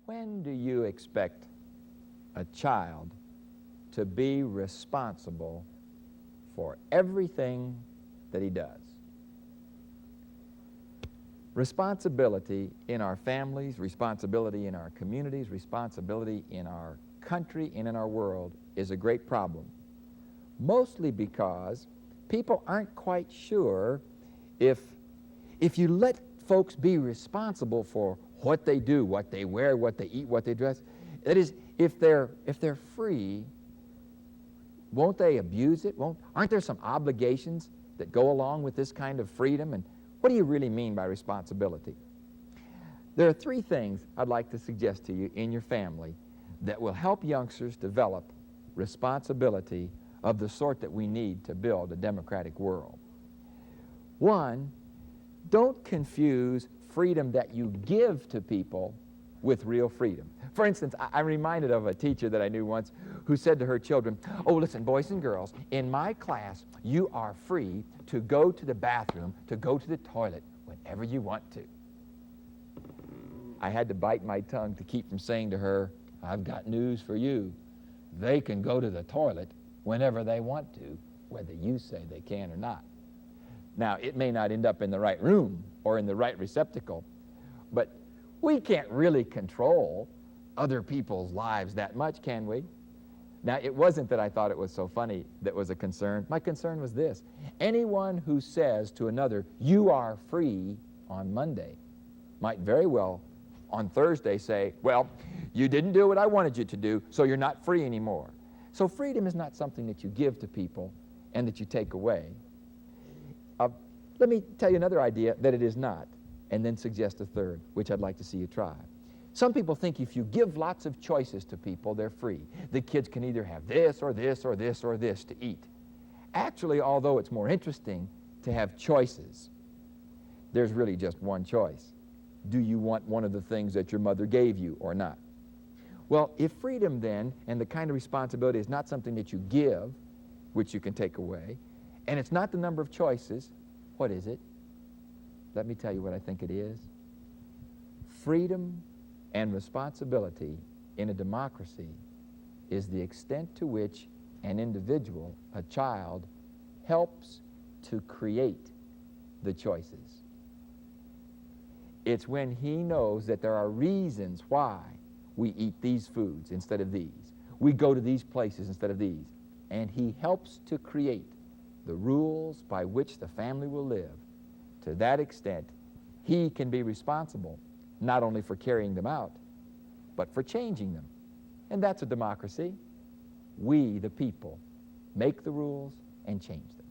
When do you expect a child to be responsible for everything that he does? Responsibility in our families, responsibility in our communities, responsibility in our country and in our world is a great problem. Mostly because people aren't quite sure if you let folks be responsible for what they do, what they wear, what they eat, what they dress, that is, if they're free, won't they abuse it? Aren't there some obligations that go along with this kind of freedom? And what do you really mean by responsibility? There are three things I'd like to suggest to you in your family that will help youngsters develop responsibility of the sort that we need to build a democratic world. One, don't confuse freedom that you give to people with real freedom. For instance, I'm reminded of a teacher that I knew once who said to her children, "Oh, listen, boys and girls, in my class, you are free to go to the bathroom, to go to the toilet whenever you want to." I had to bite my tongue to keep from saying to her, "I've got news for you. They can go to the toilet whenever they want to, whether you say they can or not." Now, it may not end up in the right room or in the right receptacle, but we can't really control other people's lives that much, can we? Now, it wasn't that I thought it was so funny that was a concern. My concern was this: anyone who says to another, "You are free," on Monday might very well on Thursday say, "Well, you didn't do what I wanted you to do, so you're not free anymore." So freedom is not something that you give to people and that you take away. Let me tell you another idea that it is not, and then suggest a third, which I'd like to see you try. Some people think if you give lots of choices to people, they're free. The kids can either have this or this or this or this to eat. Actually, although it's more interesting to have choices, there's really just one choice. Do you want one of the things that your mother gave you or not? Well, if freedom then and the kind of responsibility is not something that you give, which you can take away, and it's not the number of choices, what is it? Let me tell you what I think it is. Freedom and responsibility in a democracy is the extent to which an individual, a child, helps to create the choices. It's when he knows that there are reasons why we eat these foods instead of these. We go to these places instead of these. And he helps to create the rules by which the family will live. To that extent, he can be responsible not only for carrying them out, but for changing them. And that's a democracy. We, the people, make the rules and change them.